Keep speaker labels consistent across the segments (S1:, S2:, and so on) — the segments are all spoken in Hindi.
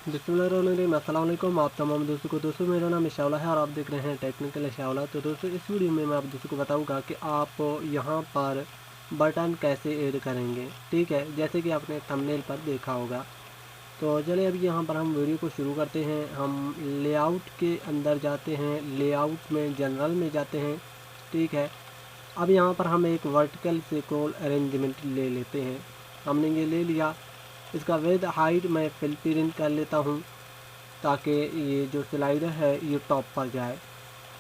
S1: बिस्मिल्लाहिर्रहमानिर्रहीम। अस्सलाम वालेकुम आप तमाम दोस्तों मेरा नाम इशाउल्लाह है और आप देख रहे हैं टेक्निकल इशाउल्लाह। तो दोस्तों इस वीडियो में मैं आप दोस्तों को बताऊंगा कि आप यहाँ पर बटन कैसे ऐड करेंगे। ठीक है, जैसे कि आपने थंबनेल पर देखा होगा। तो चलिए अभी यहाँ पर हम वीडियो को शुरू करते हैं। हम लेआउट के अंदर जाते हैं, लेआउट में जनरल में जाते हैं। ठीक है, अब यहाँ पर हम एक वर्टिकल सिक्वेंस अरेंजमेंट ले लेते हैं। हमने ये ले लिया। इसका विड्थ हाइट मैं फिल प्रिंट कर लेता हूँ ताकि ये जो स्लाइडर है ये टॉप पर जाए।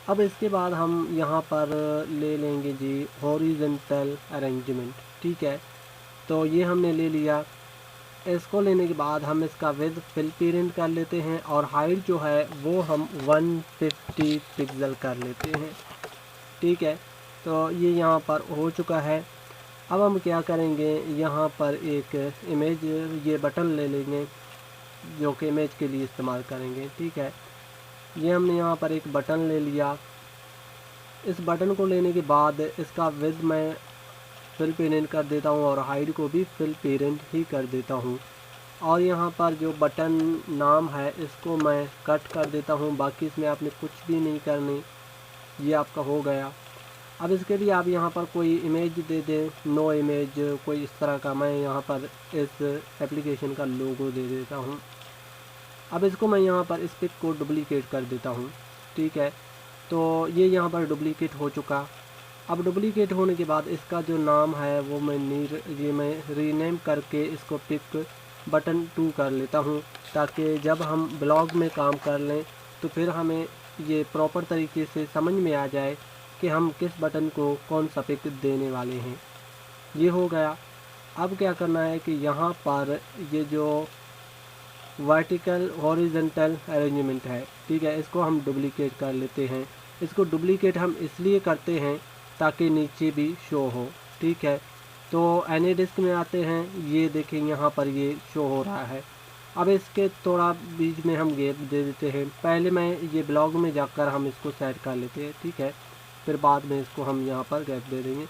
S1: अब इसके बाद हम यहाँ पर ले लेंगे जी हॉरिजॉन्टल अरेंजमेंट। ठीक है, तो ये हमने ले लिया। इसको लेने के बाद हम इसका विड्थ फिल प्रिंट कर लेते हैं और हाइट जो है वो हम 150 पिक्सल कर लेते हैं। ठीक है, तो ये यहाँ पर हो चुका है। अब हम क्या करेंगे, यहाँ पर एक इमेज ये बटन ले लेंगे जो कि इमेज के लिए इस्तेमाल करेंगे। ठीक है, ये हमने यहाँ पर एक बटन ले लिया। इस बटन को लेने के बाद इसका विड्थ मैं फिल पेरेंट कर देता हूँ और हाइट को भी फिल पेरेंट ही कर देता हूँ। और यहाँ पर जो बटन नाम है इसको मैं कट कर देता हूँ। बाकी इसमें आपने कुछ भी नहीं करनी, ये आपका हो गया। अब इसके लिए आप यहाँ पर कोई इमेज दे दें, नो इमेज कोई इस तरह का। मैं यहाँ पर इस एप्लीकेशन का लोगो दे देता हूँ। अब इसको मैं यहाँ पर इस पिक को डुप्लीकेट कर देता हूँ। ठीक है, तो ये यहाँ पर डुप्लीकेट हो चुका। अब डुप्लीकेट होने के बाद इसका जो नाम है वो मैं रीनेम करके इसको पिक बटन 2 कर लेता हूँ ताकि जब हम ब्लॉग में काम कर लें तो फिर हमें ये प्रॉपर तरीके से समझ में आ जाए कि हम किस बटन को कौन सा पिक देने वाले हैं। ये हो गया। अब क्या करना है कि यहाँ पर ये जो वर्टिकल हॉरिजॉन्टल अरेंजमेंट है, ठीक है, इसको हम डुप्लीकेट कर लेते हैं। इसको डुप्लीकेट हम इसलिए करते हैं ताकि नीचे भी शो हो। ठीक है, तो एनी डिस्क में आते हैं, ये देखें यहाँ पर ये शो हो रहा है। अब इसके थोड़ा बीच में हम गैप दे देते हैं। पहले मैं ये ब्लॉग में जाकर हम इसको सेट कर लेते हैं। ठीक है, फिर बाद में इसको हम यहाँ पर गैप दे देंगे।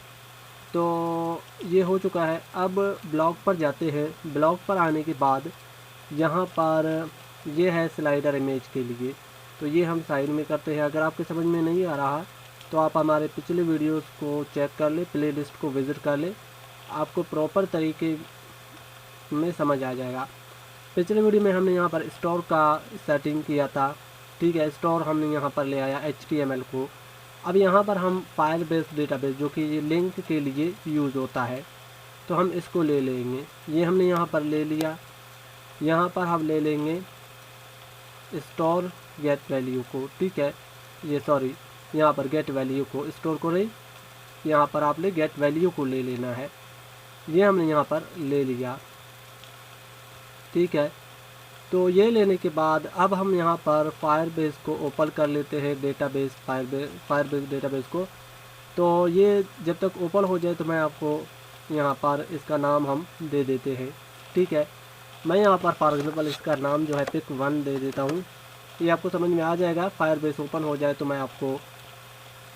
S1: तो ये हो चुका है। अब ब्लॉग पर जाते हैं। ब्लॉग पर आने के बाद यहाँ पर ये है स्लाइडर इमेज के लिए, तो ये हम साइड में करते हैं। अगर आपके समझ में नहीं आ रहा तो आप हमारे पिछले वीडियोस को चेक कर ले, प्लेलिस्ट को विज़िट कर ले, आपको प्रॉपर तरीके में समझ आ जाएगा। पिछले वीडियो में हमने यहाँ पर स्टोर का सेटिंग किया था। ठीक है, स्टोर हमने यहाँ पर ले आया HTML को। अब यहाँ पर हम फाइल बेस्ड डेटाबेस जो कि ये लिंक के लिए यूज़ होता है, तो हम इसको ले लेंगे। ये हमने यहाँ पर ले लिया। यहाँ पर हम ले लेंगे स्टोर गेट वैल्यू को। ठीक है, ये सॉरी यहाँ पर गेट वैल्यू को, स्टोर को नहीं, यहाँ पर आपने गेट वैल्यू को ले लेना है। ये हमने यहाँ पर ले लिया। ठीक है, तो ये लेने के बाद अब हम यहाँ पर फायरबेस को ओपन कर लेते हैं, डेटाबेस फायरबेस डेटाबेस को। तो ये जब तक ओपन हो जाए तो मैं आपको यहाँ पर इसका नाम हम दे देते हैं। ठीक है, मैं यहाँ पर फॉर एग्जांपल इसका नाम जो है पिक 1 दे देता हूँ। ये आपको समझ में आ जाएगा। फायरबेस ओपन हो जाए तो मैं आपको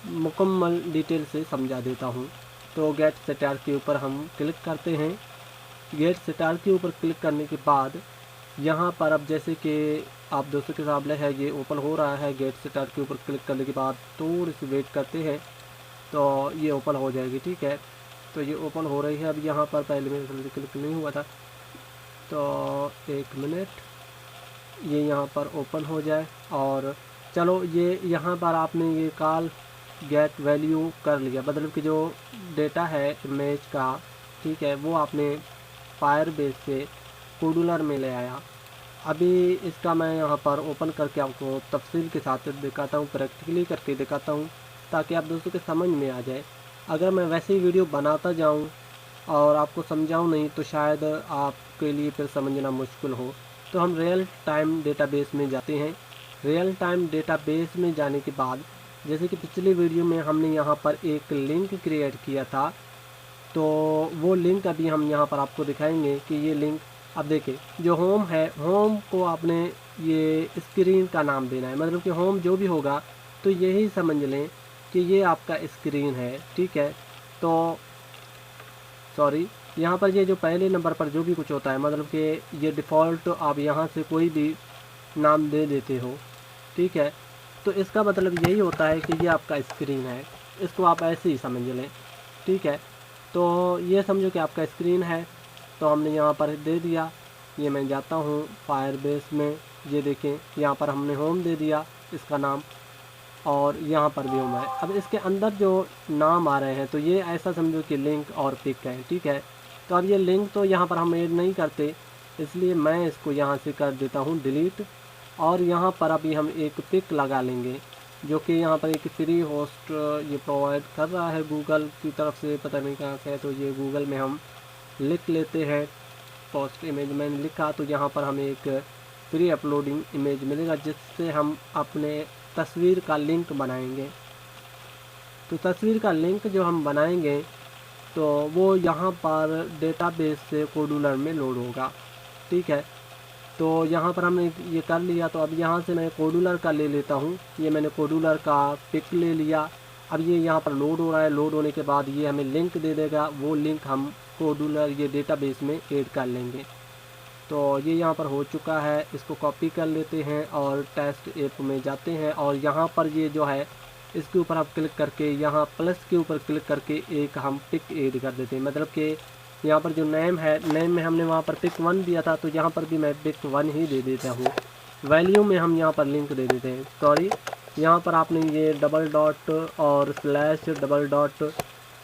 S1: मुकम्मल डिटेल से समझा देता हूँ। तो गेट स्टार्ट के ऊपर हम क्लिक करते हैं। गेट स्टार्ट के ऊपर क्लिक करने के बाद यहाँ पर अब जैसे कि आप दोस्तों के सामने है ये ओपन हो रहा है। गेट स्टार्ट के ऊपर क्लिक करने के बाद थोड़ी सी वेट करते हैं तो ये ओपन हो जाएगी। ठीक है, तो ये ओपन हो रही है। अब यहाँ पर पहले मेरे से क्लिक नहीं हुआ था, तो 1 मिनट, ये यहाँ पर ओपन हो जाए। और चलो ये यहाँ पर आपने ये कॉल गेट वैल्यू कर लिया, मतलब कि जो डेटा है इमेज का, ठीक है, वो आपने फायरबेस से कोडुलर में ले आया। अभी इसका मैं यहाँ पर ओपन करके आपको तफसील के साथ दिखाता हूँ, प्रैक्टिकली करके दिखाता हूँ ताकि आप दोस्तों के समझ में आ जाए। अगर मैं वैसे ही वीडियो बनाता जाऊँ और आपको समझाऊँ नहीं तो शायद आपके लिए फिर समझना मुश्किल हो। तो हम रियल टाइम डेटाबेस में जाते हैं। रियल टाइम डेटाबेस में जाने के बाद जैसे कि पिछली वीडियो में हमने यहाँ पर एक लिंक क्रिएट किया था, तो वो लिंक अभी हम यहाँ पर आपको दिखाएंगे कि ये लिंक, अब देखिए जो होम है, होम को आपने ये स्क्रीन का नाम देना है, मतलब कि होम जो भी होगा तो यही समझ लें कि ये आपका स्क्रीन है। ठीक है, तो सॉरी, यहाँ पर ये जो पहले नंबर पर जो भी कुछ होता है, मतलब कि ये डिफ़ॉल्ट आप यहाँ से कोई भी नाम दे देते हो, ठीक है। तो इसका मतलब यही होता है कि ये आपका स्क्रीन है, इसको आप ऐसे ही समझ लें, ठीक है। तो ये समझो कि आपका स्क्रीन है, तो हमने यहाँ पर दे दिया। ये मैं जाता हूँ फायरबेस में, ये देखें यहाँ पर हमने होम दे दिया इसका नाम, और यहाँ पर भी होम है। अब इसके अंदर जो नाम आ रहे हैं, तो ये ऐसा समझो कि लिंक और पिक है, ठीक है। तो अब ये लिंक तो यहाँ पर हम ऐड नहीं करते, इसलिए मैं इसको यहाँ से कर देता हूँ डिलीट। और यहाँ पर अभी हम एक पिक लगा लेंगे, जो कि यहाँ पर एक फ्री होस्ट ये प्रोवाइड कर रहा है गूगल की तरफ से, पता नहीं कहाँ से है। तो ये गूगल में हम लिख लेते हैं, पोस्ट इमेज मैंने लिखा, तो यहाँ पर हमें एक फ्री अपलोडिंग इमेज मिलेगा, जिससे हम अपने तस्वीर का लिंक बनाएंगे। तो तस्वीर का लिंक जो हम बनाएंगे, तो वो यहाँ पर डेटाबेस से कोडुलर में लोड होगा, ठीक है। तो यहाँ पर हमने ये कर लिया। तो अब यहाँ से मैं कोडुलर का ले लेता हूँ, ये मैंने कोडुलर का पिक ले लिया। अब ये यहाँ पर लोड हो रहा है, लोड होने के बाद ये हमें लिंक दे देगा, वो लिंक हम कोडुलर ये डेटाबेस में ऐड कर लेंगे। तो ये यहाँ पर हो चुका है, इसको कॉपी कर लेते हैं और टेस्ट ऐप में जाते हैं, और यहाँ पर ये जो है इसके ऊपर आप क्लिक करके यहाँ प्लस के ऊपर क्लिक करके एक हम पिक ऐड कर देते हैं। मतलब कि यहाँ पर जो नेम है, नेम में हमने वहाँ पर पिक 1 दिया था, तो यहाँ पर भी मैं पिक 1 ही दे देता हूँ। वैल्यू में हम यहाँ पर लिंक दे देते हैं, सॉरी यहाँ पर आपने ये डबल डॉट और स्लैश डबल डॉट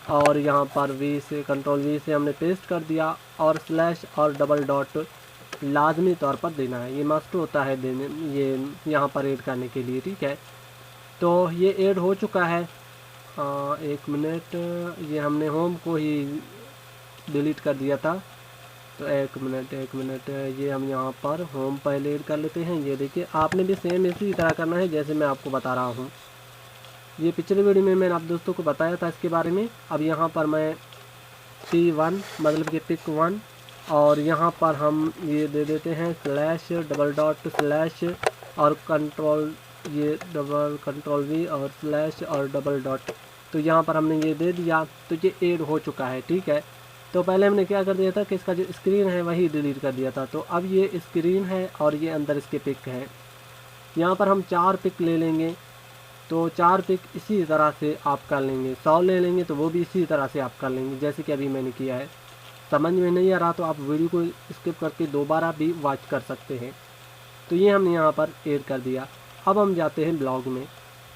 S1: और यहाँ पर वी से कंट्रोल वी से हमने पेस्ट कर दिया, और स्लैश और डबल डॉट लाजमी तौर पर देना है, ये मस्ट होता है देने, ये यहाँ पर ऐड करने के लिए, ठीक है। तो ये ऐड हो चुका है। एक मिनट, ये हमने होम को ही डिलीट कर दिया था, तो एक मिनट ये हम यहाँ पर होम पहले ऐड कर लेते हैं। ये देखिए, आपने भी सेम इसी तरह करना है जैसे मैं आपको बता रहा हूँ। ये पिछले वीडियो में मैंने आप दोस्तों को बताया था इसके बारे में। अब यहाँ पर मैं P1 मतलब कि पिक 1, और यहाँ पर हम ये दे देते हैं स्लैश डबल डॉट स्लैश और कंट्रोल ये डबल कंट्रोल वी और स्लैश और डबल डॉट। तो यहाँ पर हमने ये दे दिया, तो ये ऐड हो चुका है, ठीक है। तो पहले हमने क्या कर दिया था कि इसका जो स्क्रीन है वही डिलीट कर दिया था। तो अब ये स्क्रीन है और ये अंदर इसके पिक है। यहाँ पर हम 4 पिक ले लेंगे, तो 4 पिक इसी तरह से आप कर लेंगे। 100 ले लेंगे तो वो भी इसी तरह से आप कर लेंगे जैसे कि अभी मैंने किया है। समझ में नहीं आ रहा तो आप वीडियो को स्किप करके दोबारा भी वॉच कर सकते हैं। तो ये हमने यहाँ पर ऐड कर दिया। अब हम जाते हैं ब्लॉग में।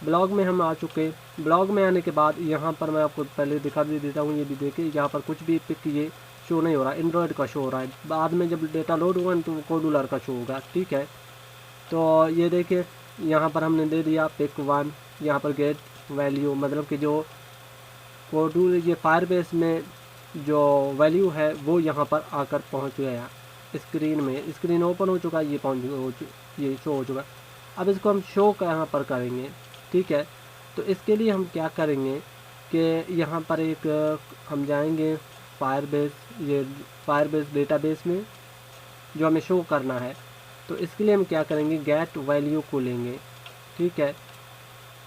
S1: ब्लॉग में हम आ चुके। ब्लॉग में आने के बाद यहाँ पर मैं आपको पहले दिखा भी देता हूँ, ये भी देखिए यहाँ पर कुछ भी पिक ये शो नहीं हो रहा, एंड्रॉयड का शो हो रहा है। बाद में जब डेटा लोड होगा तो कोडुलर का शो होगा, ठीक है। तो ये देखिए यहाँ पर हमने दे दिया पिक 1, यहाँ पर गेट वैल्यू, मतलब कि जो कोडुलर ये फायरबेस में जो वैल्यू है वो यहाँ पर आकर पहुँच गया स्क्रीन में। स्क्रीन ओपन हो चुका है, ये शो हो चुका। अब इसको हम शो कहाँ पर करेंगे, ठीक है। तो इसके लिए हम क्या करेंगे कि यहाँ पर एक हम जाएंगे फायरबेस डेटाबेस में जो हमें शो करना है। तो इसके लिए हम क्या करेंगे, गेट वैल्यू को लेंगे, ठीक है।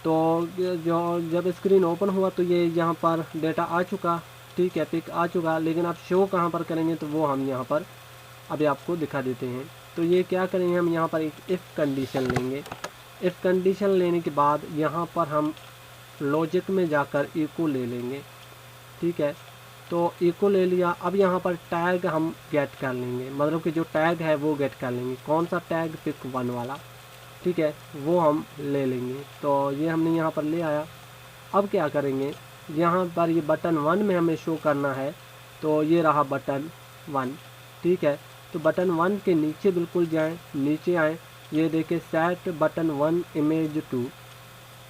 S1: तो जो जब स्क्रीन ओपन हुआ तो ये यहाँ पर डेटा आ चुका, ठीक है, पिक आ चुका। लेकिन आप शो कहाँ पर करेंगे तो वो हम यहाँ पर अभी आपको दिखा देते हैं। तो ये क्या करेंगे, हम यहाँ पर एक इफ़ कंडीशन लेंगे। इफ़ कंडीशन लेने के बाद यहाँ पर हम लॉजिक में जाकर इको ले लेंगे, ठीक है। तो इको ले लिया। अब यहाँ पर टैग हम गेट कर लेंगे, मतलब कि जो टैग है वो गेट कर लेंगे। कौन सा टैग, पिक 1 वाला, ठीक है, वो हम ले लेंगे। तो ये हमने यहाँ पर ले आया। अब क्या करेंगे, यहाँ पर ये बटन 1 में हमें शो करना है, तो ये रहा बटन 1, ठीक है। तो बटन 1 के नीचे बिल्कुल जाएं, नीचे आएँ, ये देखिए सेट बटन 1 इमेज 2।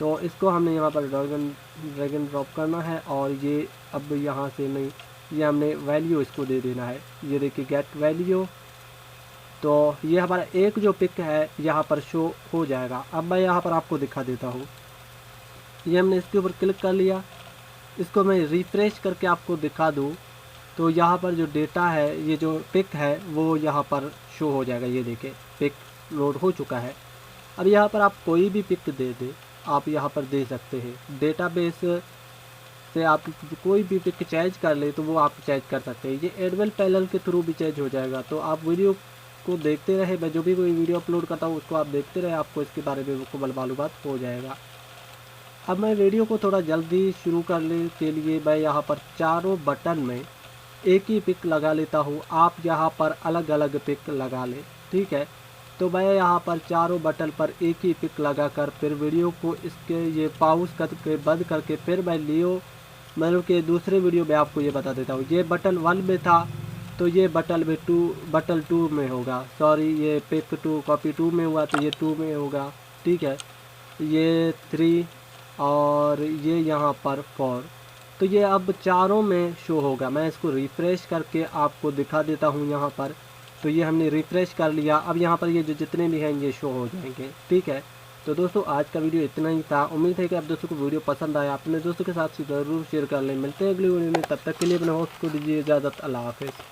S1: तो इसको हमने यहाँ पर ड्रैग एंड ड्रॉप करना है, और ये अब यहाँ से नहीं, ये हमने वैल्यू इसको दे देना है। ये देखिए गेट वैल्यू। तो ये हमारा एक जो पिक है यहाँ पर शो हो जाएगा। अब मैं यहाँ पर आपको दिखा देता हूँ। ये हमने इसके ऊपर क्लिक कर लिया। इसको मैं रिफ्रेश करके आपको दिखा दूँ तो यहाँ पर जो डेटा है, ये जो पिक है वो यहाँ पर शो हो जाएगा। ये देखिए पिक लोड हो चुका है। अब यहाँ पर आप कोई भी पिक दे दें, आप यहाँ पर दे सकते हैं। डेटाबेस से आप कोई भी पिक चेंज कर ले तो वो आप चेंज कर सकते हैं। ये एडवेल पैनल के थ्रू भी चेंज हो जाएगा। तो आप वीडियो को देखते रहे, मैं जो भी कोई वीडियो अपलोड करता हूँ उसको आप देखते रहे, आपको इसके बारे में मुकम्मल मालूमात हो जाएगा। अब मैं वीडियो को थोड़ा जल्दी शुरू करने के लिए मैं यहाँ पर चारों बटन में एक ही पिक लगा लेता हूँ। आप यहाँ पर अलग अलग पिक लगा लें, ठीक है। तो मैं यहाँ पर चारों बटन पर एक ही पिक लगाकर फिर वीडियो को इसके ये पॉज करके बंद करके फिर मैं मतलब कि दूसरे वीडियो में आपको ये बता देता हूँ। ये बटन 1 में था तो ये बटन 2 में होगा, सॉरी ये पिक 2 कॉपी 2 में हुआ तो ये 2 में होगा, ठीक है। ये 3 और ये यहाँ पर 4, तो ये अब चारों में शो होगा। मैं इसको रिफ़्रेश करके आपको दिखा देता हूँ यहाँ पर। तो ये हमने रिफ़्रेश कर लिया, अब यहाँ पर ये जो जितने भी हैं ये शो हो जाएंगे, ठीक है। तो दोस्तों आज का वीडियो इतना ही था। उम्मीद है कि आप दोस्तों को वीडियो पसंद आया, अपने दोस्तों के साथ ज़रूर शेयर कर लें। मिलते हैं अगली वीडियो में, तब तक के लिए अपने होस्ट को दीजिए इजाज़त। अल्लाह हाफ़िज़।